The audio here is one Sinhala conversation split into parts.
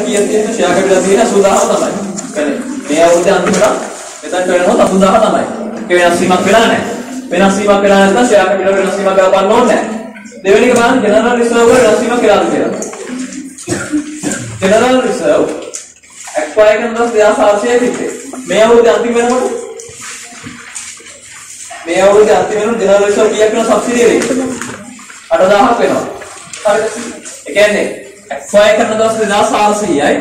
කීයක් තියෙන ෂෙයා කැපිටල් තියෙන 80000 තමයි. කියන්නේ මේ අවුරුද්දේ අන්තිමට මෙතනට වෙනකොට 80000 තමයි. ඒක වෙනස් වීමක් වෙලා නැහැ. වෙනස් වීමක් වෙලා නැත්නම් ෂෙයා කැපිටල් වෙනස් වීමක් කරපන්න ඕනේ නැහැ. දෙවෙනි එක බලන්න ජෙනරල් රිසර්ව් වල වෙනස් වීමක් වෙලාද කියලා. ජෙනරල් රිසර්ව් XY කරන 2400 තිබ්බේ. මේ අවුරුද්දේ අන්තිම වෙනකොට ජෙනරල් රිසර්ව් කීයක් වෙනව සබ්සිඩි එක? 8000ක් වෙනවා. හරිද? ඒ කියන්නේ XY කරන දවස් 2400යි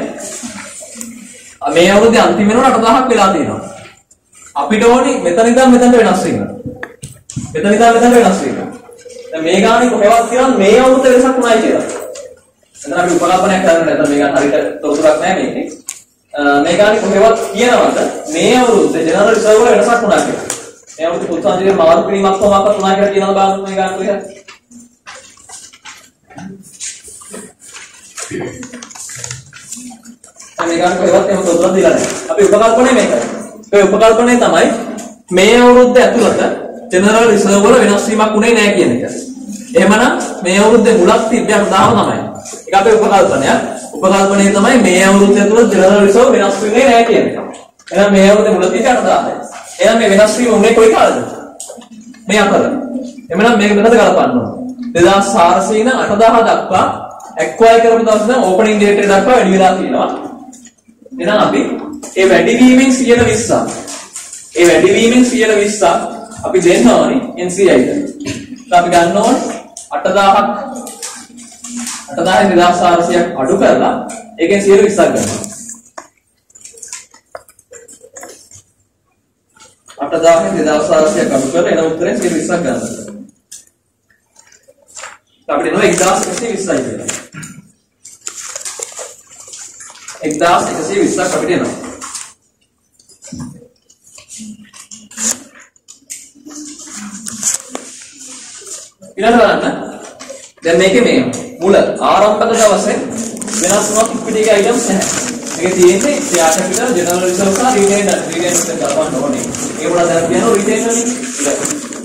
මේ අවුරුද්දේ අන්තිම වෙනකොට 8000ක් වෙලා තියෙනවා. අපිට ඕනි මෙතන ඉඳන් මෙතනට වෙනස් වෙන්න. මෙතන ඉඳන් මෙතනට වෙනස් වෙන්න. දැන් මේ ගානේ කොහෙවත් කියනවා මේ අවුරුද්දේ වෙනසක් උනායි කියලා. එතන අපි උපකල්පනයක් කරන්න නැත්නම් මේ ගාන හරියට තොරතුරක් නැහැ මේකේ. මේ ගානේ කොහෙවත් කියනවද මේ අවුරුද්දේ ජෙනරල් රිසර්ව් වල වෙනසක් උනා කියලා. මේ අවුරුද්දේ පුත්සාන්තිගේ මාරු කිරීමක් කොහොමවත් උනා කියලා කියනවා බලන්න මේ ගාන කොහෙද? මේ ගාන කොහෙවත් එහෙම තොරතුරක් දීලා නැහැ. අපි උපකල්පනය මේකයි. ඒ උපකල්පනය තමයි මේ අවුරුද්ද ඇතුළත ජෙනරල් රිසර්ව් වල වෙනස් වීමක් උනේ නැහැ කියන එක. එහෙමනම් මේ අවුරුද්දේ මුලක් තිබ්බේ 8000 තමයි. ඒක අපේ උපකල්පනයක්. උපකල්පනය තමයි මේ අවුරුද්ද ඇතුළත ජෙනරල් රිසර්ව් වෙනස් වෙන්නේ නැහැ කියන එක. එහෙනම් මේ අවුරුද්දේ මුල තිබ්බේ 8000යි. එහෙනම් මේ වෙනස් වීම උනේ කොයි කාලෙද? මේ අතර. එහෙනම් මේක මෙතන ගලපන්න ඕන. 2400 ඉඳන් 8000 දක්වා acquire කරපු දවස් ඉඳන් opening date එක දක්වා වැඩි වෙලා තියෙනවා. එහෙනම් අපි ඒ වැඩිවීමෙන් 120ක්. ඒ වැඩිවීමෙන් 120ක් අපි දෙන්න ඕනි NCI ට. අපි ගන්න ඕනේ 8000ක් 2400ක් අඩු කරලා ඒකෙන් 120ක් ගන්නවා. 8000න් 2400ක් අඩු කරලා එන උත්තරේ 120ක් ගන්නවා. අපිට එනවා 1120යි කියලා. 1120ක් අපිට එනවා. ඊළඟ බලන්න. දැන් මේකේ මේ මුල ආරම්භක දවසේ වෙනස් වුණත් ඉක්විටි එකේ අයිටම්ස් නැහැ. මේකේ තියෙන්නේ ෂෙයා කැපිටල් ජෙනරල් රිසර්ව් සහ රිටේන් එක ගලපන්න ඕනේ. ඒක පොඩ්ඩක් දැන් කියනවා රිටේන් වලින්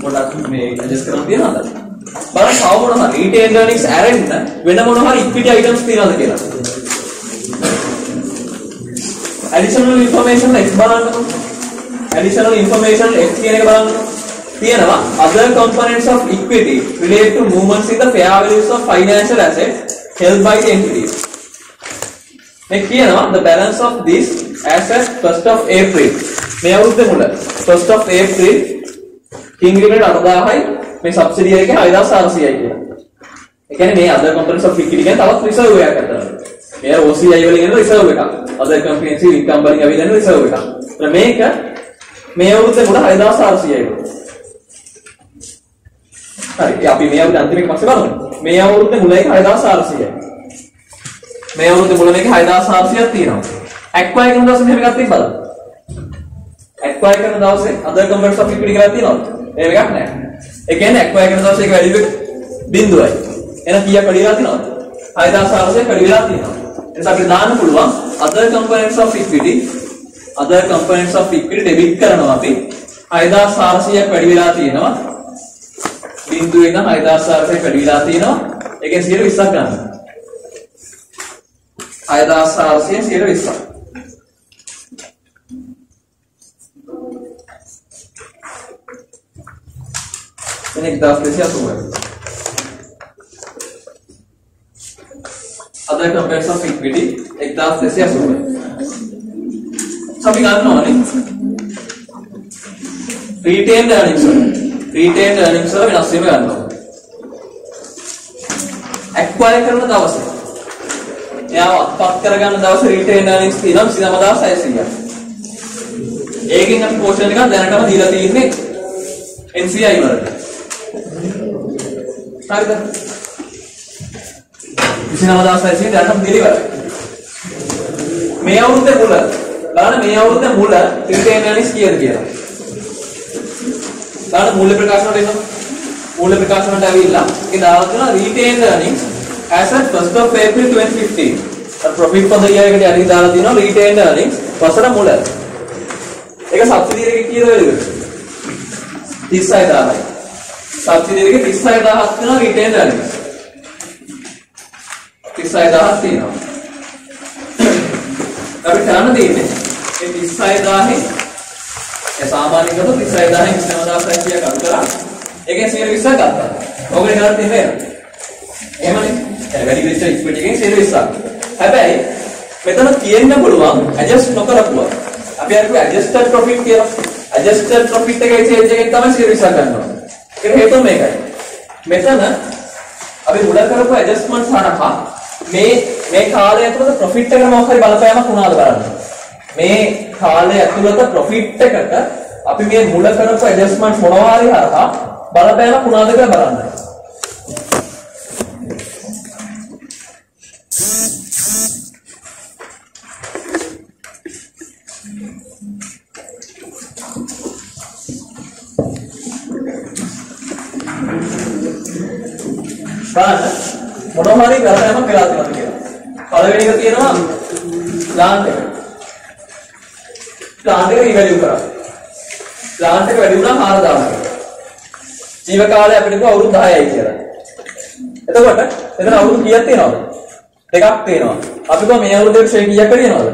පොඩ්ඩක් මේ ඇඩ්ජස්ට් කරන්න තියනවාද? බලන්න කව මොනවා රිටේන් earnings ඇරෙන්න වෙන මොනවා හරි ඉක්විටි අයිටම්ස් තියනවාද කියලා. additional information x බලන්නකො. additional information x කියන එක බලන්න. තියෙනවා other components of equity relate to movements in the fair values of financial assets held by the entities. මේ කියනවා the balance of this as at 1st of April. මේ අවුරුද්දේ මුල 1st of April කිං රිමේට 8000යි මේ සබ්සිඩි එකේ 6400යි කියලා. ඒ කියන්නේ මේ other components of equity කියන්නේ තවත් රිසර්ව් එකක් අතර. මේ OCI වලින් එන රිසර්ව් එකක්. other comprehensive income වලින් ඇවිල්ලා එන රිසර්ව් එකක්. මේක මේ අවුරුද්දේ මුල 6400යි. හරි අපි මේ අවුරුද්දේ අන්තිම එක පස්සේ බලමු. මේ අවුරුද්දේ මුල එක 6400යි. මේ අවුරුද්දේ මුල මේක 6400ක් තියෙනවා. acquire කරන දවසේ මෙහෙම එකක් තිබ්බද? acquire කරන දවසේ other components of equity කියලා තියෙනවද? එහෙම එකක් නැහැ. ඒ කියන්නේ acquire කරන දවසේ ඒක වැඩි බිඳුවයි. එහෙනම් කීයක් වැඩි වෙලා තියෙනවද? 6400ක් වැඩි වෙලා තියෙනවා. එතකොට අපිට දාන්න පුළුවන් other components of equity debit කරනවා අපි 6400ක් වැඩි වෙලා තියෙනවා. බිඳුවේ ඉඳන් 6400ක් වැඩි වෙලා තියෙනවා. ඒකෙන් 120ක් ගන්න. 6400න් 120ක්. එනේ 1280. other components of equity 1280. අපි ගන්න ඕනේ retained earnings වල වෙනස් වීම ගන්නවා. acquire කරන දවසේ එයාව අත්පත් කරගන්න දවසේ retained earnings තියෙනවා 29600ක්. ඒකෙන් අපි portion එකක් දැනටම දීලා තියෙන්නේ NCI වලට. හරිද? 29600 දැනටම දීලා ඉවරයි. මේ අවුරුද්දේ මුල බලන්න මේ අවුරුද්දේ මුල retained earnings කීයද කියලා. බලන්න මූල්‍ය ප්‍රකාශනට එනවා. මූල්‍ය ප්‍රකාශනට ඇවිල්ලා ඒක දාලා තියෙනවා retained earnings as at 1st of April 2015. profit for the year එකට යටින් දාලා තියෙනවා retained earnings වසර මුල. ඒක සබ්සිඩි එකේ කීයද වෙලද? 36000යි. සබ්සිඩි එකේ 36000ක් වෙනවා retained earnings. 36000ක් තියෙනවා. අපි කරන්න තියෙන්නේ මේ 36000 ඒ සාමාන්‍ය කරලා 36000 29600 කඩු කරා. ඒකෙන් 120ක් ගත්තා. ඕකේ කරලා තියෙන්නේ නේද? එහෙමනේ. වැඩි වෙච්ච ඉක්විටි එකෙන් 120ක්. හැබැයි මෙතන තියෙන්න පුළුවන් ඇඩ්ජස්ට් නොකරපුවා. අපි අර ඇඩ්ජස්ටඩ් ප්‍රොෆිට් කියලා. ඇඩ්ජස්ටඩ් ප්‍රොෆිට් එකේ චේන්ජ් එකෙන් තමයි 120ක් ගන්නවා. ඒක හේතුව මේකයි. මෙතන අපි මුල කරපු ඇඩ්ජස්ට්මන්ට් හරහා මේ කාලය ඇතුළත ප්‍රොෆිට් එකට මොකක් හරි බලපෑමක් වුණාද බලන්න. මේ කාලය ඇතුළත ප්‍රොෆිට් එකට අපි මේ මුල කරපු ඇඩ්ජස්ට්මන්ට් මොනවා හරි හරහා බලපෑමක් වුණාද කියලා බලන්න. බලන්න මොනවා හරි බලපෑමක් වෙලා තියෙනවද කියලා. පළවෙනි එක තියෙනවා ප්ලාන්ට් එක. ප්ලාන්ට් එක රිවැලියු කරා. ප්ලාන්ට් එක වැඩි වුණා 4000කට. ජීව කාලය අපිට කිව්වා අවුරුදු 10යි කියලා. එතකොට එතන අවුරුදු කීයක් තියෙනවද? දෙකක් තියෙනවා. අපි කොහොම මේ අවුරුද්දේ ෂේ කීයක් වැඩි වෙනවද?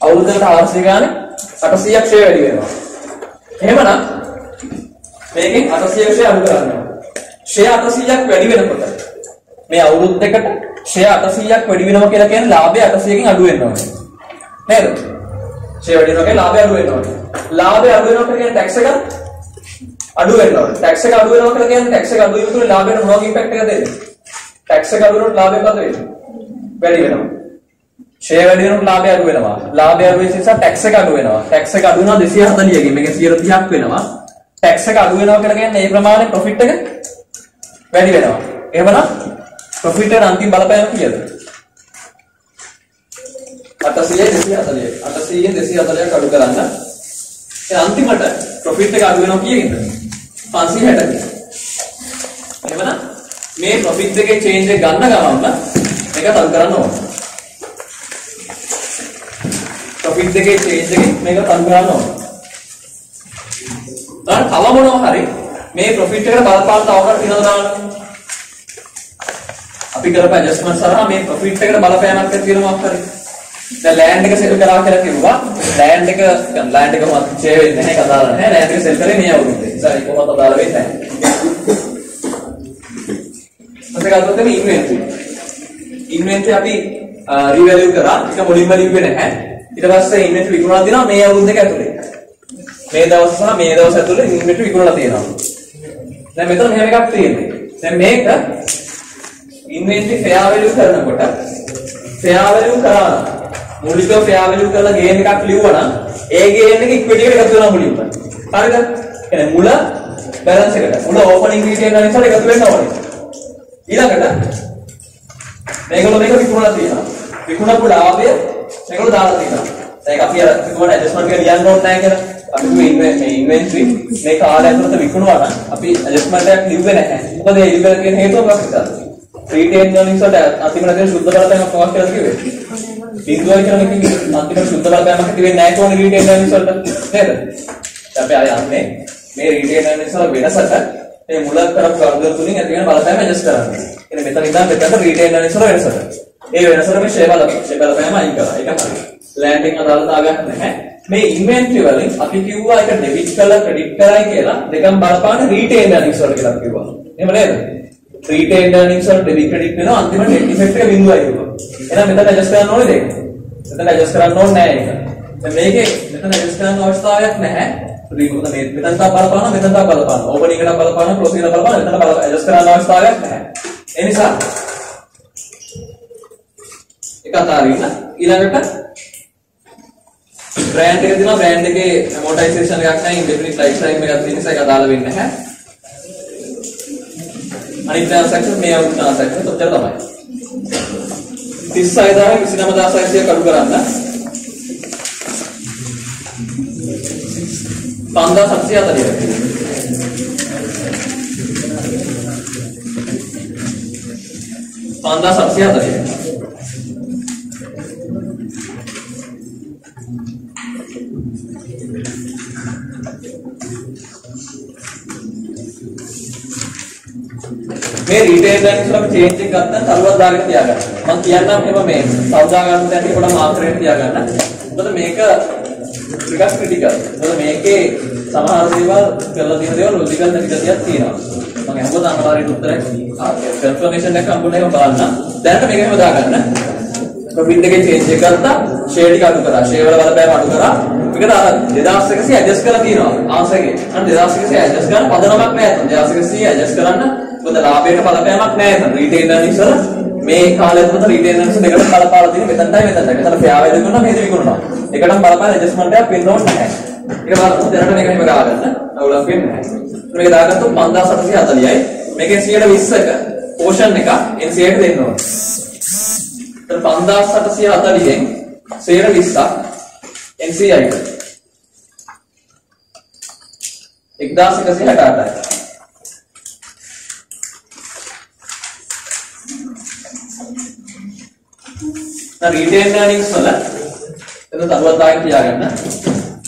අවුරුද්දකට 400 ගානේ 800ක් ෂේ වැඩි වෙනවා. එහෙමනම් මේකෙන් 800ක් ෂේ අඩු කරනවා. ෂේ 800ක් වැඩි වෙනකොට මේ අවුරුදු දෙකට ෂේ 800ක් වැඩි වෙනවා කියලා කියන්නේ ලාභය 800කින් අඩු වෙනවා නේද? ෂේ වැඩි වෙනවා කියන්නේ ලාභය අඩු වෙනවා. ලාභය අඩු වෙනවා කියන්නේ ටැක්ස් එක අඩු වෙනවා. ටැක්ස් එක අඩු වෙනවා කියලා කියන්නේ ටැක්ස් එක අඩු වෙනකොට ලාභයට මොනවගේ ඉම්පැක්ට් එකද දෙන්නේ? ටැක්ස් එක අඩු වෙනකොට ලාභය මොකද වෙන්නේ? වැඩි වෙනවා. ෂේ වැඩි වෙනකොට ලාභය අඩු වෙනවා. ලාභය අඩු වෙන නිසා ටැක්ස් එක අඩු වෙනවා. ටැක්ස් එක අඩු වෙනවා 240කින්. මේක 130ක් වෙනවා. ටැක්ස් එක අඩු වෙනවා කියලා කියන්නේ මේ ප්‍රමාණය ප්‍රොෆිට් එක වැඩි වෙනවා. එහෙමනම් ප්‍රොෆිට් එක අන්තිම බලපෑම කීයද? 800 240ක් අඩු කරන්න. ඒ අන්තිමට ප්‍රොෆිට් එක අඩු වෙනවා කීයකින්ද? 560කින්. එහෙමනම් මේ ප්‍රොෆිට් එකේ චේන්ජ් එක ගන්න ගමන්ම මේක අඩු කරන්න ඕන. ප්‍රොෆිට් එකේ චේන්ජ් එක මේක අඩු කරන්න ඕන. දැන් තව මොනවා හරි මේ ප්‍රොෆිට් එකට බලපාන තවකට තියෙනවද බලන්න. අපි කරපු ඇඩ්ජස්ට්මන්ට් සරහා මේ ප්‍රොෆිට් එකට බලපෑමක් ඇති වෙනවා මොකක් හරි. දැන් ලෑන්ඩ් එක සෙල් කරා කියලා කිව්වා. ලෑන්ඩ් එක කොහොමද චේ වෙන්නේ නැහැ කතාව නැහැ. ලෑන්ඩ් එක සෙල් කරේ මේ අවුරුද්දේ. ඉතින් කොහොමද අදාළ වෙන්නේ නැහැ. ඊට ගත්තොත් මේ ඉන්වෙන්ටරි අපි රිවැලියු කරා. ඒක මුලින්ම ලිව්වේ නැහැ. ඊට පස්සේ ඉන්වෙන්ටරි විකුණලා දෙනවා මේ අවුරුද්ද දෙක ඇතුලේ. මේ දවස් සහ මේ දවස් ඇතුලේ ඉන්වෙන්ටරි විකුණලා තියෙනවා. දැන් මෙතන මෙහෙම එකක් තියෙන්නේ. දැන් මේක ඉන්වෙන්ටරි ෆෙයා වැලියු කරනකොට ෆෙයා වැලියු කරා මූලිකව ෆෙයා වැලියු කරලා ගේන් එකක් ලිව්වනම් ඒ ගේන් එක ඉක්විටි එකට එකතු වෙනවා මුලින්ම. හරිද? එහෙනම් මුල බැලන්ස් එකට. මුල ඕපනින් රීටේල් වලින් එකතු වෙන්න ඕනේ. ඊළඟට මේගොල්ලෝ මේක විකුණලා තියෙනවා. විකුණපු ලාභය මේගොල්ලෝ දාලා තියෙනවා. දැන් අපි අර විකුණන ඇඩ්ජස්ට්මන්ට් එක ලියන්න ඕනේ නැහැ කියලා. අපි මේ ඉන්වෙන්ටරි මේ කාලය ඇතුළත විකුණුවා නම් අපි ඇඩ්ජස්ට්මන්ට් එකක් ලිව්වේ නැහැ. මොකද ඒ ලිව්වල තියෙන හේතුව මොකක්ද? රීටේල් වලින් වලට අන්තිමට තියෙන සුද්ධ බලපෑමක් මොකක්ද කියලා කිව්වේ? බිඳුවයි කියන එකකින් අන්තිමට සුද්ධ බලපෑමක් ඇති වෙන්නේ නැහැ කොහොමද රීටේල් වලින් වලට නේද? අපි ආය යන්නේ මේ රීටේල් වලින් වල වෙනසට මේ මුල කරපු කර්දර තුලින් ඇති වෙන බලපෑම ඇඩ්ජස්ට් කරන්න. එනේ මෙතන ඉඳන් මෙතනට රීටේල් වලින් වල වෙනසට. ඒ වෙනසට මේ ෂේ බලපෑම අයින් කරා. ඒක හරියි. ලෑන්ඩින් අදාළතාවයක් නැහැ. මේ ඉන්වෙන්ටරි වලින් අපි කිව්වා ඒක ඩෙබිට් කරලා ක්‍රෙඩිට් කරයි කියලා දෙකම බලපාන රීටේල් එarnings වලට කියලා කිව්වා. එහෙම නේද? රීටේල් earnings වල ඩෙබිට් ක්‍රෙඩිට් වෙනවා අන්තිමට net effect එක බිඳුවයි කිව්වා. එහෙනම් මෙතන ඇඩ්ජස්ට් කරන්න ඕනේ දෙක. මෙතන ඇඩ්ජස්ට් කරන්න ඕනේ නැහැ ඒක. දැන් මේකේ මෙතන ඇඩ්ජස්ට් කරන්න අවස්ථාවක් නැහැ. රීකෝද මේ මෙතන තා බලපාන මෙතන තා බලපාන. ඕපනින් එකට බලපාන ක්ලෝසින් එකට බලපාන මෙතන ඇඩ්ජස්ට් කරන්න අවස්ථාවක් නැහැ. ඒ නිසා ඒක අතාරින්න ඊළඟට බ්‍රෑන්ඩ් එක දෙනවා බ්‍රෑන්ඩ් එකේ ඇමෝටයිසේෂන් එකක් නැහැ ඉන්ඩෙෆිනිට් ලයිෆ් ටයිම් එකක් තියෙන නිසා ඒක අදාළ වෙන්නේ නැහැ. අනිත් ට්‍රාන්සැක්ෂන් මේ අවුත් ට්‍රාන්සැක්ෂන් ඔච්චර තමයි. 36000 29600 කඩු කරන්න 5740. මේ රීටේල් earnings වල චේන්ජ් එක ගත්තා කරුවක් දාගෙන තියාගන්න. මම කියන්නම් එහෙම මේ සෞදා ගන්න තැන ටික මාත්‍රයෙන් තියාගන්න. මොකද මේක ටිකක් ක්‍රිටිකල්. මොකද මේකේ සමහර දේවල් කරලා තියෙන දේවල් ලොජිකල් නැතිකතියක් තියෙනවා. මම හැමෝටම අනිවාර්යයෙන් උත්තරයක් කන්ෆර්මේෂන් එකක් හම්බුනේ එහෙම බලන්න. දැනට මේක එහෙම දාගන්න. ප්‍රොෆිට් එකේ චේන්ජ් එක කරලා ෂෙයා ටික අඩු කරා. ෂෙයා වල බලපෑම අඩු කරා. මේකට අර 2100 ඇඩ්ජස්ට් කරලා තියෙනවා. ආන්සර් එකේ. අන්න 2100 ඇඩ්ජස්ට් කරන්න පදනමක් නැහැ. 2100 ඇඩ්ජස්ට් කරන්න මොකද ලාභයට බලපෑමක් නැහැ. රීටේල් අර්නින්ග්ස් වල මේ කාලය තුල රීටේල් අර්නින්ග්ස් දෙකට බලපාලා තියෙන මෙතනටයි මෙතනටයි. මෙතන ෆෙයා වේද කරනවා මේක විකුණනවා. එකටම බලපාන ඇඩ්ජස්ට්මන්ට් එකක් වෙන්න ඕනේ නැහැ. ඒක බලමු. දැනට මේක එහෙම ගාගන්න. අවුලක් වෙන්නේ නැහැ. මේක දාගත්තොත් 5740යි. මේකෙන් 120ක පෝෂන් එක NCA ට දෙන්න ඕනේ. එතන 5740ෙන් 120ක් NCA ට 1168යි. රීටේල් අර්නින්ග්ස් වල එතන තරුවක් දාගෙන තියාගන්න.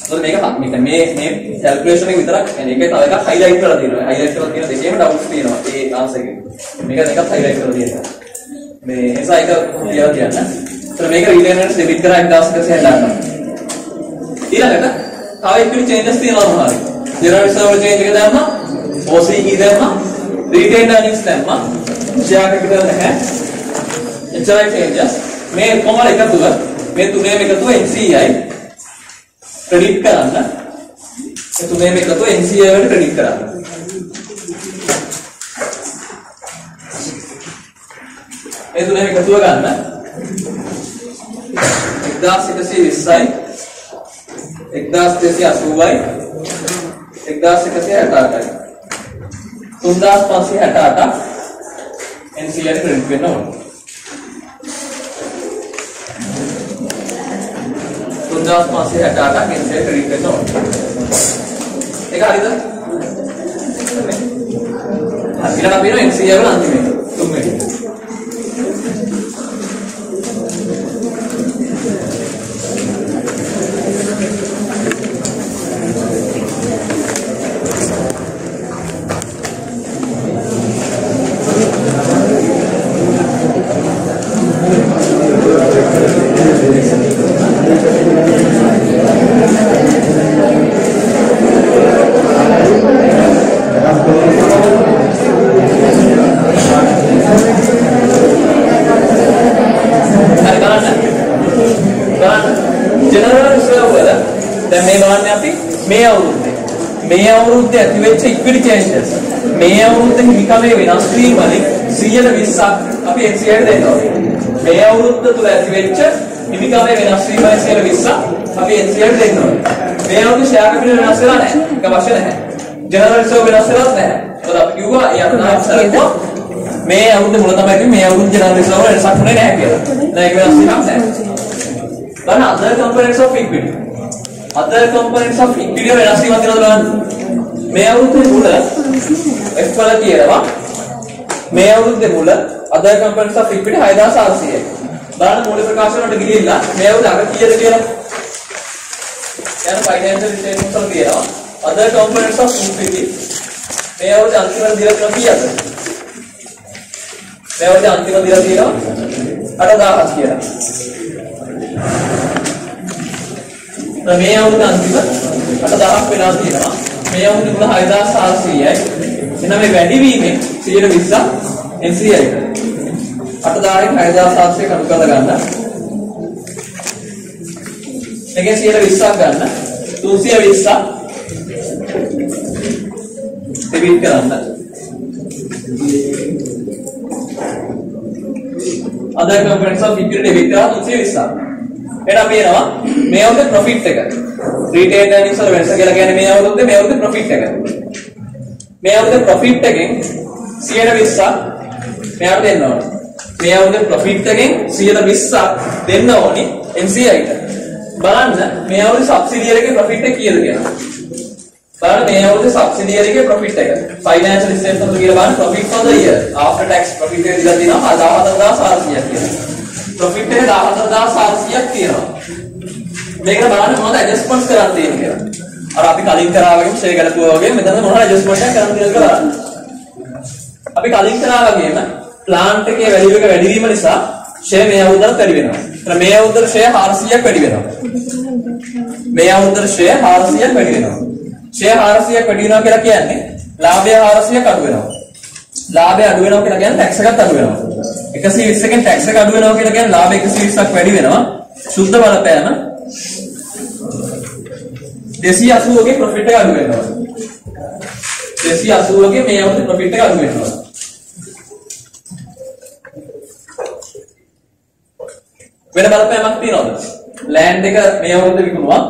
මොකද මේක මේ කැල්කියුලේෂන් එක විතරක් يعني ඒකේ තව එකක් හයිලයිට් කරලා තියෙනවා. හයිලයිට් කරලා තියෙන දෙකේම ඩවුට්ස් තියෙනවා. ඒ ආන්සර් එකේ. මේක දෙකක් හයිලයිට් කරලා තියෙනවා. මේ එසා එක කියලා කියන්න. එතන මේක රීටේල් අර්නින්ග්ස් ඩෙබිට් කරා 1168ට. ඊළඟට තව ඉක්විටි චේන්ජස් තියෙනවා මොනවාරි. ජෙනරල් රිසර්ව් චේන්ජ් එක දැම්මා. OC කී දැම්මා. රීටේල් අර්නින්ග්ස් දැම්මා. ෂෙයා කැපිටල් නැහැ. එච්චරයි චේන්ජස්. මේ කොහොමද එකතුව මේ තුනේම එකතුව NCI ක්‍රෙඩිට් කරන්න මේ තුනේම එකතුව NCI වලට ක්‍රෙඩිට් කරන්න මේ තුනේම එකතුව ගන්න 1120යි 1280යි 1168යි 3568 NCI ට ක්‍රෙඩිට් වෙන්න ඕනේ 3568ක් NCA ක්‍රෙඩිට් වෙන්න ඕනේ. ඒක හරියද? හරි. ඊළඟ අපි යන NCA වල අන්තිමේ තුන්වෙනි. මේ අවුරුද්දේ ඇති වෙච්ච ඉක්විටි චේන්ජස් මේ අවුරුද්දේ හිමිකමේ වෙනස් වීම වලින් 120ක් අපි NCA ට දෙනවා. මේ අවුරුද්ද තුල ඇති වෙච්ච හිමිකමේ වෙනස් වීම වලින් 120ක් අපි NCA ට දෙනවා. මේ අවුරුද්දේ ෂෙයා කැපිටල් වෙනස් වෙලා නැහැ. ඒක අවශ්‍ය නැහැ. ජෙනරල් රිසර්ව් වෙනස් වෙලත් නැහැ. මොකද අපි කිව්වා ඒ අතනාස්සරකෝ මේ අවුරුද්දේ මුල තමයි කිව්වේ මේ අවුරුද්දේ ජෙනරල් රිසර්ව් වෙනසක් වුණේ නැහැ කියලා. දැන් ඒක වෙනස් වීමක් නැහැ. බලන්න other components of equity other components of equity වෙනස් වීමක් තියෙනවද බලන්න. මේ අවුරුද්දේ මුල F වල තියෙනවා. මේ අවුරුද්දේ මුල other components of equity 6400යි. බලන්න මූල්‍ය ප්‍රකාශන වලට ගිහිල්ලා මේ අවුරුද්ද අග කීයද කියලා. යන financial statements වල තියෙනවා. other components of equity මේ අවුරුද්දේ අන්තිමට දීලා තියෙනවා කීයද? මේ අවුරුද්දේ අන්තිමට දීලා තියෙනවා 8000ක් කියලා. මේ අවුරුද්ද අන්තිම 8000ක් වෙලා තියෙනවා. මේ අවුරුද්ද මුල 6400යි. එහෙනම් මේ වැඩි වීමෙන් 120ක් NCA එකට. 8000න් 6700 කඩු කරලා ගන්න. මේකෙන් 120ක් ගන්න. 320ක් ඩෙබිට් කරන්න. other components of equity debit කරලා 320ක්. එහෙනම් අපි එනවා මේ අවුරුද්දේ ප්‍රොෆිට් එක. රීටේල් අර්නින්ග්ස් වල වෙනස කියලා කියන්නේ මේ අවුරුද්දේ ප්‍රොෆිට් එක. මේ අවුරුද්දේ ප්‍රොෆිට් එකෙන් 120ක් මෙයාට දෙන්න ඕනේ. මේ අවුරුද්දේ ප්‍රොෆිට් එකෙන් 120ක් දෙන්න ඕනි NCA ට. බලන්න මේ අවුරුද්දේ සබ්සිඩියරි එකේ ප්‍රොෆිට් එක කීයද කියලා. බලන්න මේ අවුරුද්දේ සබ්සිඩියරි එකේ ප්‍රොෆිට් එක. ෆයිනෑන්ෂල් ස්ටේට්මන්ට් කියලා බලන්න profit for the year after tax profit එක දීලා තියෙනවා 14400ක් කියලා. ප්‍රොෆිට් එක 14400ක් තියෙනවා. මේකට බලන්න මොනවද ඇඩ්ජස්ට්මන්ට්ස් කරන්න තියෙන්නේ කියලා. අර අපි කලින් කරා වගේම ෂෙයා කරපුවා වගේ මෙතන මොනවද ඇඩ්ජස්ට්මන්ට් එකක් කරන්න තියෙනවද බලන්න. අපි කලින් කරා වගේම ප්ලාන්ට් එකේ වැලියු එක වැඩි වීම නිසා ෂෙයා මේ අවුරුද්දට වැඩි වෙනවා. එතන මේ අවුරුද්දට ෂෙයා 400ක් වැඩි වෙනවා. මේ අවුරුද්දට ෂෙයා 400ක් වැඩි වෙනවා. ෂෙයා 400ක් වැඩි වෙනවා කියලා කියන්නේ ලාභය 400ක් අඩු වෙනවා. ලාභය අඩු වෙනවා කියලා කියන්නේ ටැක්ස් එකත් අඩු වෙනවා. 120 එකෙන් ටැක්ස් එක අඩු වෙනවා කියලා කියන්නේ ලාභය 120ක් වැඩි වෙනවා. සුද්ධ බලපෑම 280 ගේ ප්‍රොෆිට් එක අඩු වෙනවා. 280 ගේ මේ අවුරුද්දේ ප්‍රොෆිට් එක අඩු වෙනවා. වෙන බලපෑමක් තියනවද? ලෑන්ඩ් එක මේ අවුරුද්දේ විකුණුවා.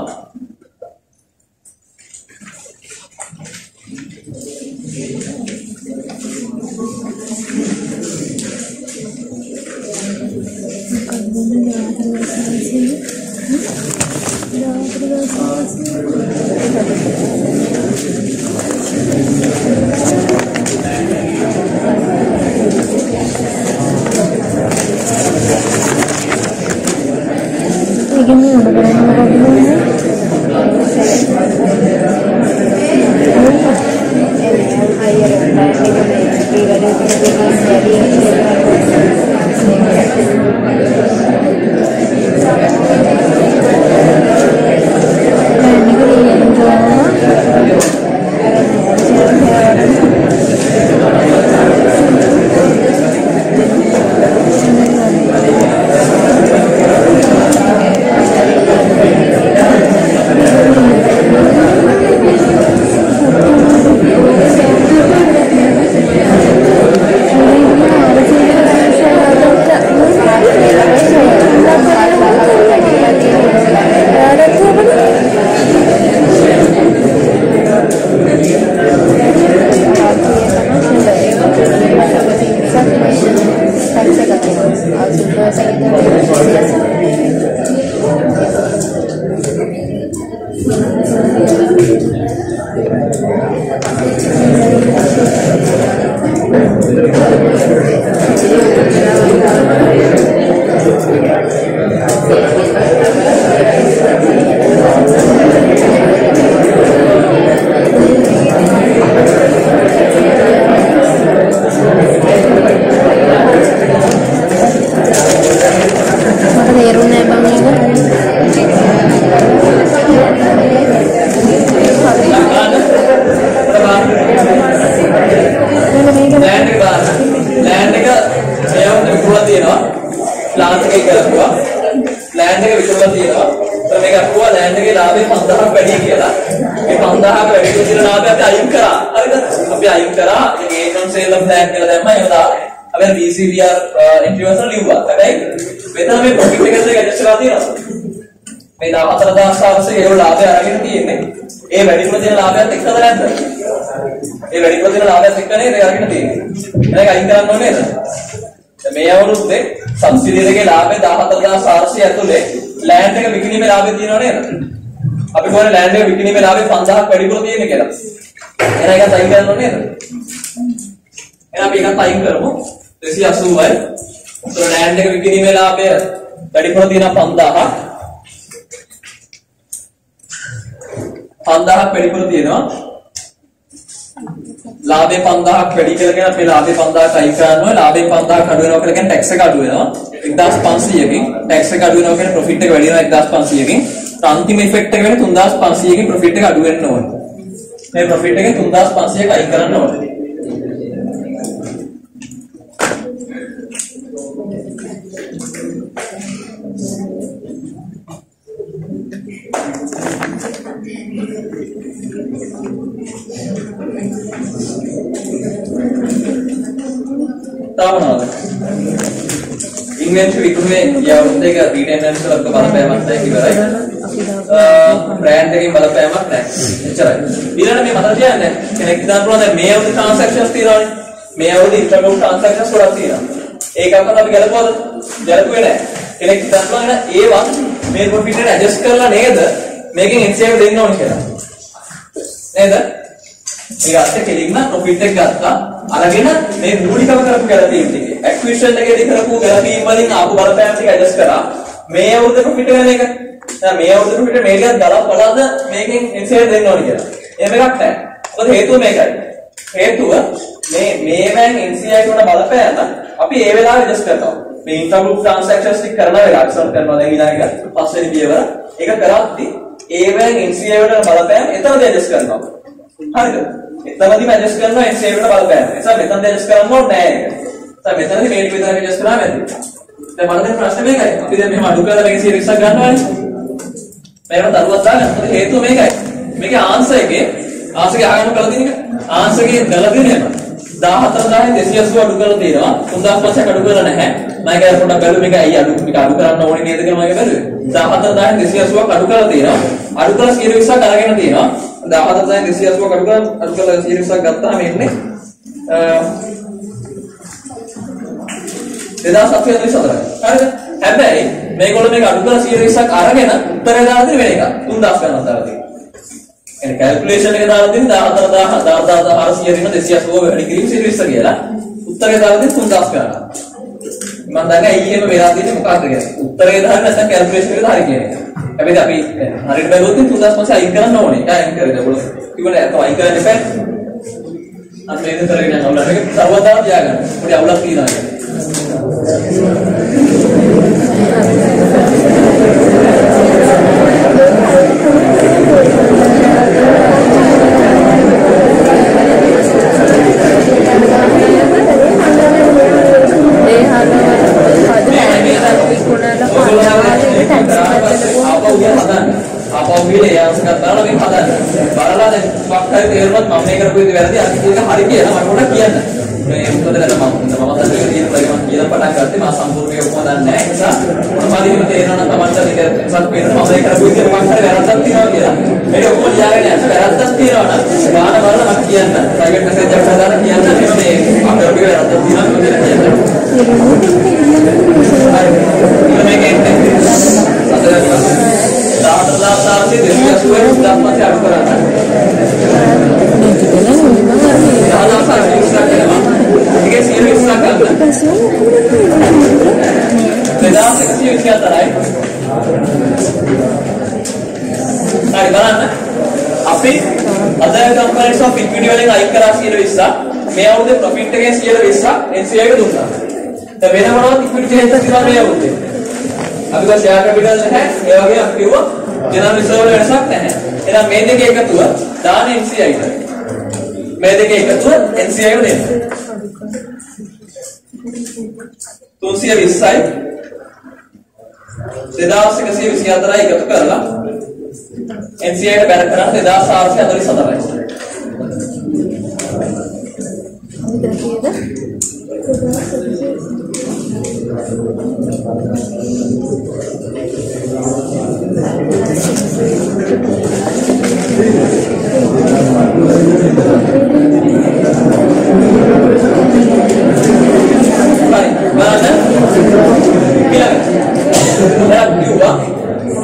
සබ්සිඩියගේ ලාභය 14400 ඇතුලේ ලෑන්ඩ් එක විකිණීමේ ලාභය තියෙනව නේද? අපි කොහොමද ලෑන්ඩ් එක විකිණීමේ ලාභය 5000ක් වැඩිපුර තියෙන්නේ කියලා. එහෙනම් ඒක අයින් කරන්න ඕනේ නේද? එහෙනම් අපි එකක් අයින් කරමු. 280යි. ඒතර ලෑන්ඩ් එක විකිණීමේ ලාභය වැඩිපුර තියෙනවා 5000ක්. 5000ක් වැඩිපුර තියෙනවා. ලාභය 5000ක් වැඩි කියලා කියන අපේ ලාභය 5000ක් අයින් කරනවා. ලාභය 5000ක් අඩු වෙනවා කියලා කියන්නේ ටැක්ස් එක අඩු වෙනවා. 1500කින් ටැක්ස් එක අඩු වෙනවා කියන්නේ ප්‍රොෆිට් එක වැඩි වෙනවා 1500කින්. අන්තිම ඉෆෙක්ට් එක වෙන්නේ 3500කින් ප්‍රොෆිට් එක අඩු වෙන්න ඕනේ. මේ ප්‍රොෆිට් එකෙන් 3500ක් අයින් කරන්න ඕනේ. තාවනවාද? ඉන්වෙන්ටරි විකුණුවේ යවුත් එක රීටේනර්ස් වලට බලපෑමක් නැහැ ඉවරයි. බ්‍රෑන්ඩ් එකකින් බලපෑමක් නැහැ. එච්චරයි. ඊළඟට මේ මතක තියාගන්න කෙනෙක් හිතන්න පුළුවන් දැන් මේ අවුරුදු ට්‍රාන්සැක්ෂන්ස් තියෙනවානේ. මේ අවුරුදු ඉන්ටර්නල් ට්‍රාන්සැක්ෂන්ස් ගොඩක් තියෙනවා. ඒකක්වත් අපි ගැලපුවද? ගැලපුවේ නැහැ. කෙනෙක් හිතන්න පුළුවන් ඒවා මේ ප්‍රොෆිට් එකට ඇඩ්ජස්ට් කරලා නේද මේකෙන් NCA එක දෙන්න ඕනේ කියලා. නේද? මේ අත්ත කෙලින්ම ප්‍රොෆිට් එක ගත්තා. අරගෙන මේ මූලිකව කරපු ගැලපීම් ටික ඇක්විසිෂන් එකේදී කරපු ගැලපීම් වලින් ආපු බලපෑම් ටික ඇඩ්ජස්ට් කරා මේ අවුරුද්ද ප්‍රොෆිට් වෙන එක. දැන් මේ අවුරුද්ද ප්‍රොෆිට් මේකත් දාලා බලද්ද මේකෙන් NCA දෙන්න ඕනේ කියලා. එහෙම එකක් නැහැ. මොකද හේතුව මේකයි. හේතුව මේවෙන් NCA එකට බලපෑම අපි ඒ වෙලාවේ ඇඩ්ජස්ට් කරනවා. මේ intra-group transactions ටික කරන වෙලාවට සම් කරනවා දැන් ඊළඟ එක පස්වෙනි පියවර ඒක කරද්දී ඒවෙන් NCA වලට බලපෑම එතනදී ඇඩ්ජස්ට් කරනවා. හරිද? එතනදී ඇඩ්ජස්ට් කරනවා NCA වලට බලපෑම. ඒ නිසා මෙතනදී ඇඩ්ජස්ට් කරන්න ඕනේ නැහැ ඒක. ඒ මෙතනදී මේක විතරක් ඇඩ්ජස්ට් කරාම ඇති. දැන් මම දැන් ප්‍රශ්නේ මේකයි. අපි දැන් මෙහෙම අඩු කරලා මේක 120ක් ගන්නවානේ. මේකට දරුවක් දාගන්න. හේතුව මේකයි. මේකේ ආන්සර් එකේ අහගන්න කළ තියෙන එක ආන්සර් එකේ දල දෙන්නේ 14280 අඩු කරලා තියෙනවා 3500ක් අඩු කරලා නැහැ මම ඒක පොඩ්ඩක් බැලුවා මේක ඇයි අඩු කරන්න ඕනේ නේද කියලා මම බැලුවේ 14280ක් අඩු කරලා තියෙනවා අඩු කරලා 120ක් අරගෙන තියෙනවා 14280ක් අඩු කරලා 120ක් ගත්තාම එන්නේ 2744යි හරිද හැබැයි මේගොල්ලෝ මේක අඩු කරලා 120ක් අරගෙන උත්තරය දාලා තියෙන වෙන එක 3000 ගණන් දාලා තියෙනවා එනේ කැල්කියුලේෂන් එක දාලා තියෙන 14400 දින 280 වැඩි කිරීම 120 කියලා උත්තරය දාලා තියෙන 3000 ගණන් මම දන්නේ ඊයේම වෙලා තියෙන්නේ මොකක්ද කියලා උත්තරය දාන්න නැත්නම් කැල්කියුලේෂන් එක හරි කියන එක හැබැයි අපි හරියට බැලුවොත් 3500 අයින් කරන්න ඕනේ ඒක අයින් කරේද ඔයගොල්ලෝ කිව්වනේ ඒක අයින් කරන්න එපා අන්න මේක කරගෙන යනවා ඔයාලා මේක සර්වදා තියාගන්න පොඩි අවුලක් තියෙනවා आपा उगीले यार उसका ताला भी खाता है बारला ने वक्त है तेरमत मामले कर कोई दिवाली आगे की का हरी किया ना मरोड़ा किया ना मैं उनको तो कहता मामा तक ये परिमाण किया पता करते मां संपूर्ण के ऊपर दान नहीं ऐसा हमारी में तेरना ना तमाचा लेकर सब पे मामले कर कोई के वक्त है वेरा तक तीन हो गया मेरे ऊपर जाके नहीं ऐसा वेरा तक तीन हो ना बारह बारह मत किया ना प्राइवेट में से जब दान किया ना मैं आप लोग भी वेरा तक तीन हो गया ये मैं कहते हैं साल से दिल्ली से दाम में से आपको कराना ज़्यादा सारा इसका करना ठीक है सीएम इसका करना बेदार से किसी क्या तरह है सारी बनाना आपे अदर कंपनीज ऑफ इक्विटी वाले का एक करा सीएल विस्सा मैं और दे प्रॉफिट के सीएल विस्सा एनसीआई को दूंगा तो मेरा बड़ा इक्विटी है तो कितना मैं होते अभी का शेयर कैपिटल है ये हो गया एक्टिव जनरल रिजर्व ले सकते हैं इधर मैं देके एकत्व दान एनसीआई का मैं देके एकत्व एनसीआई को देना तुलसी अब इस साइड सिद्धार्थ से किसी विषयात्रा एकत्व करना एनसीआई का बैरक करना सिद्धार्थ सार से अदरी सदर है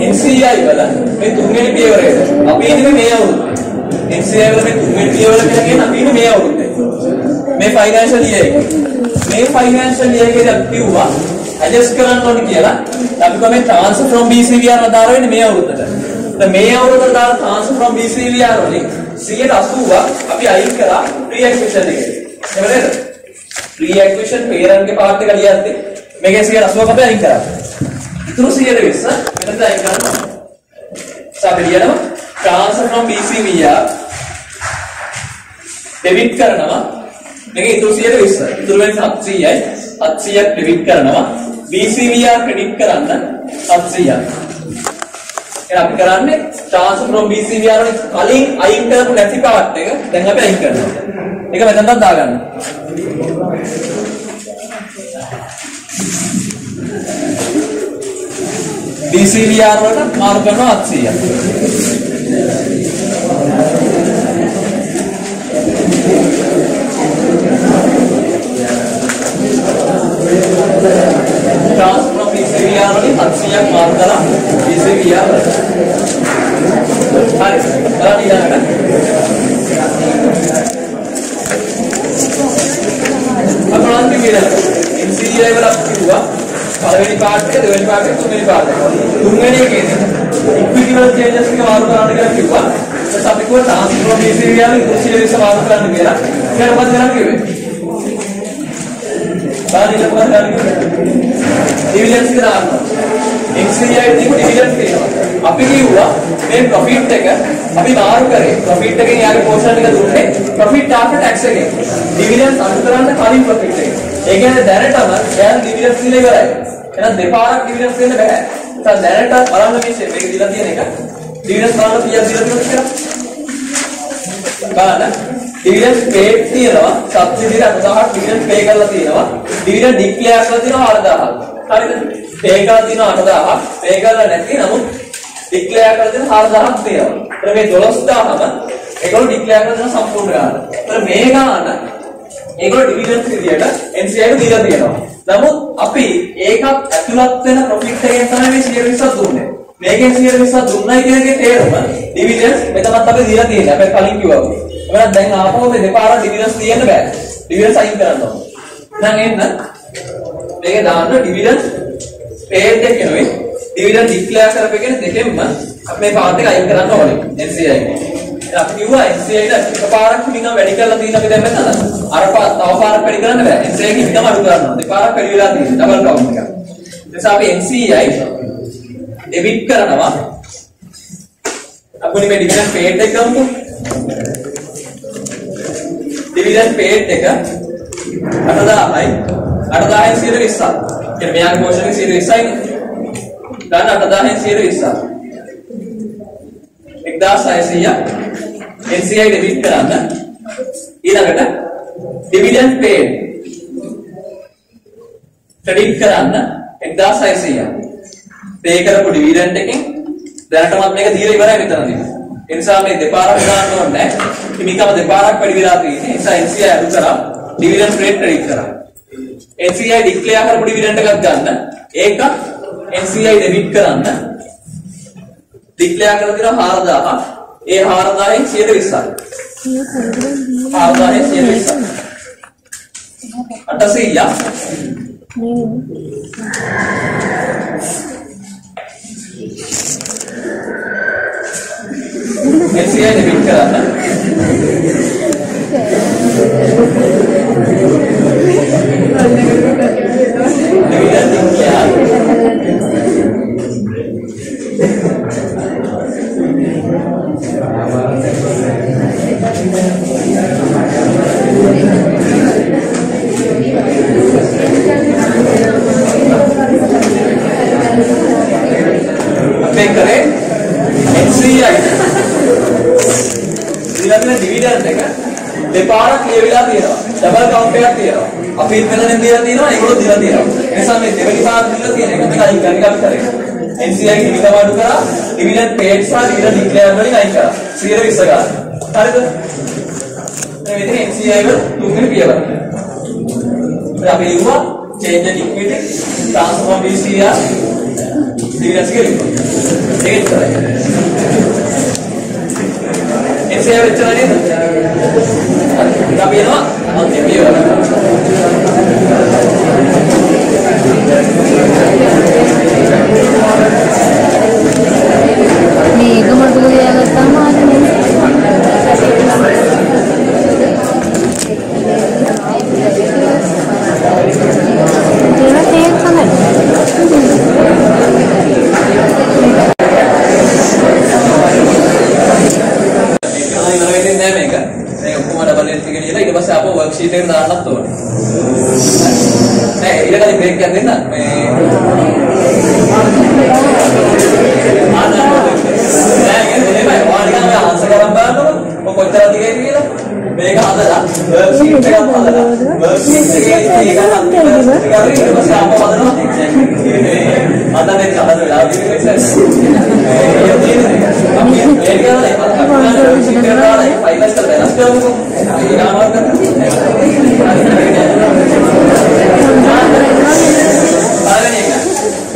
NCI वाला मैं तुम्हें भी पेवर है अभी इनमें मैं आऊँ NCI वाला मैं तुम्हें पेवर क्या क्या अभी इनमें मैं आऊँ मैं फाइनेंशियल ये जब क्यों हुआ एडजस्ट करना तो नहीं किया ना अभी को मैं ट्रांसफर फ्रॉम BCVR बता रहा हूँ मैं आऊँ तो मैं आऊँ तो दाल ट्रांसफर फ्रॉम BCVR वाली सीएट आसू हुआ अभी आई करा प्री एक्विजिशन देंगे समझे प्री एक्विजिशन पेयर के पार्ट का लिया थे मैं कैसे सीएट आसू का पे आई करा इतना सीएट है इससे मैं तो आई करा सब लिया ना ट्रांसफर फ्रॉम BCVR डेबिट करना ना मैं इतना सीएट है इससे इतना में अच्छी है डेबिट करना ना BCVR क्रेडिट कराना अच्छी है आप कराने ट्रांसफर फ्रॉम BCVR में खाली आई इंटर नेसी पे आते हैं देंगा पे आई करना ठीक है मैं तंदा दागन BCVR वाला मार्क करना अच्छी है ट्रांसफर फ्रॉम BCVR वाली अच्छी है मार्क करा BCVR हाय करा नहीं जाना अब प्लान भी किया NCI वाला हुआ पहले पार्ट है दूसरी पार्ट है तुम्हारी पार्ट है तुम्हें नहीं कहते इक्विटी वाले चेंजेस के मार्क कराने का हुआ तो सब को ट्रांसफर फ्रॉम BCVR में दूसरी जगह से मार्क कराने के लिए क्या बात करना क्यों है බලන්න ඊළඟ පාර ඩිවිඩන්ඩ්ස් එක දාන්න. NCI එකේ ඩිවිඩන්ඩ් තියෙනවා. අපි කිව්වා මේ ප්‍රොෆිට් එක අපි මාරු කරේ. ප්‍රොෆිට් එකෙන් යාගේ පෝෂන් එක දුන්නේ ප්‍රොෆිට් ආෆ්ටර් ටැක්ස් එකෙන්. ඩිවිඩන්ඩ්ස් අඩු කරන්න කලින් ප්‍රොෆිට් එක. ඒ කියන්නේ දැනටම එයා ඩිවිඩන්ඩ්ස් දීලා ඉවරයි. එහෙනම් දෙපාරක් ඩිවිඩන්ඩ්ස් දෙන්න බෑ. දැන් දැනට බලන්න මේක දීලා තියෙන එක. ඩිවිඩන්ඩ්ස් බලන්න කීයක් දීලා තියෙනවද කියලා. බලන්න. ඩිවිඩන්ඩ් පේ තියෙනවා. සබ්සිඩි 8000ක් ඩිවිඩන්ඩ් පේ කරලා තියෙනවා. ඩිවිඩන්ඩ් ඩික්ලෙයාර් කරලා තියෙනවා 4000ක්. හරිද? පේ කරලා තියෙනවා 8000ක්. පේ කරලා නැති නමුත් ඩික්ලෙයාර් කරලා තියෙන 4000ක් තියෙනවා. ඒතර මේ 12000ම ඒගොල්ලෝ ඩික්ලෙයාර් කරලා තියෙන සම්පූර්ණ ගාන. ඒතර මේ ගාන ඒගොල්ලෝ ඩිවිඩන්ඩ් විදියට NCI එක දීලා තියෙනවා. නමුත් අපි ඒකත් ඇතුළත් වෙන ප්‍රොෆිට් එකෙන් තමයි මේ 120ක් දුන්නේ. මේකෙන් 120ක් දුන්නයි කියන එකේ තේරුම ඩිවිඩන්ඩ්ස් මෙතනත් අපි දීලා තියෙනවා. අපි කලින් කිව්වා වගේ. එහෙනම් දැන් ආපහු මේ දෙපාරක් ඩිවිඩන්ඩ්ස් තියෙන්න බෑ. ඩිවිඩන්ඩ්ස් අයින් කරන්න ඕන. දැන් එන්න මේකේ දාන්න ඩිවිඩන්ඩ්ස් පේඩ් එක නෙවෙයි ඩිවිඩන්ඩ් ඩික්ලෙයාර් කරපේකෙන දෙකෙන්ම අපි මේ පාර්ට් එක අයින් කරන්න ඕනේ NCI එකේ. දැන් අපි කිව්වා NCI එක එකපාරක් නිකන් වැඩි කරලා තියෙන අපි දැන් මෙතන අර තව පාරක් වැඩි කරන්න බෑ. NCI එක නිකන් අඩු කරනවා. දෙපාරක් වැඩි වෙලා තියෙනවා. ඩබල් කවුන්ට් එක. ඒ නිසා අපි NCI ඩෙබිට් කරනවා. අපි මේ ඩිවිඩන්ඩ් පේඩ් එක ගමුකෝ. ඩිවිඩන්ඩ් පේඩ් එක 8000යි 8000න් 120ක්. කියන්නේ මෙයාගේ පෝෂන් එක 120යි. ගන්න 8000න් 120ක්. 1600 NCI ඩෙබිට් කරන්න. ඊළඟට ඩිවිඩන්ඩ් පේඩ් ක්‍රෙඩිට් කරන්න 1600. පේ කරපු ඩිවිඩන්ඩ් එකෙන් දැනටමත් මේක දීලා ඉවරයි මෙතනදී. ඒ නිසා මේ දෙපාරක් ගන්න ඕනේ නැහැ. හිමිකම දෙපාරක් වැඩි වෙලා තියෙන්නේ. ඒ නිසා NCI අඩු කරා ඩිවිඩන්ඩ් රේට් ක්‍රෙඩිට් කරා. NCI ඩික්ලෙයාර් කරපු ඩිවිඩන්ඩ් එකක් ගන්න. ඒක NCI ඩෙබිට් කරන්න. ඩික්ලෙයාර් කරලා තියෙනවා 4000ක්. ඒ 4000න් 120ක්. 4000න් 120ක්. 800ක්. NCI ඩෙබිට් කරන්න. Dividend declare. අපේ කරේ NCI ඊළඟ ඩිවිඩන්ඩ් එක දෙපාරක් ලියවිලා තියෙනවා. ඩබල් කවුන්ට් එකක් තියෙනවා. අපි මෙතනින් දීලා තියෙනවා ඒගොල්ලෝ දීලා තියෙනවා. ඒ නිසා මේ දෙවෙනි පාර දීලා තියෙන එක තමයි අයින් කරන්න අපි කරේ. NCI හිමිකම අඩු කරා ඩිවිඩන්ඩ් පේඩ් සහ ඩිවිඩන්ඩ් ඩික්ලෙයාර් වලින් අයින් කරා. 120 ගන්න. හරිද? මේ විදිහේ NCI වල තුන්වෙනි පියවර. අපි ලියුවා change the equity transform BCR dividends කියලා. ඒක තමයි. NCI වෙච්චා නේද? අපි එනවා අන්තිම පියවර. මේක මතක තියාගත්තාම ආන්නේ worksheet එක දාන්නත් ඕනේ. නෑ ඊළඟට බ්‍රේක් එකක් දෙන්න. මේ ආන්සර් කරන් බලන්නකො. ඔය කොච්චර දිගයි කියලා. මේක හදලා worksheet එකක් හදලා worksheet එකේ ඒක අන්තිම ඊට පස්සේ ආපහු හදනවා. අදනේ හදලා වෙලා ඉන්නේ. අපි මේක කරලා worksheet එක දාලා ෆයිල්ස් කරලා වෙනස් කරමුකෝ. ඒක ආවද?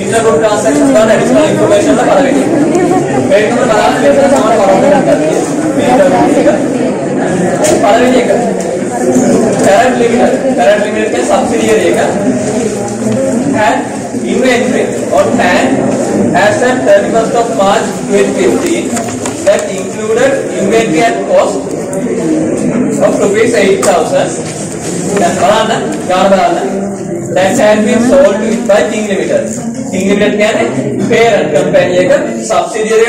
Intra-group transactions for additional information la pala vendi. Wait number balance meter samana parameter karni. Meter pala vendi ek. Current limit ke subsidiary ek. And inventory or TAN as at 31st of March 2015 that included inventory at cost of rupees 8,000. Dan balana gana balana that had been sold to it by King Limited. King Limited කියන්නේ parent company එක subsidiary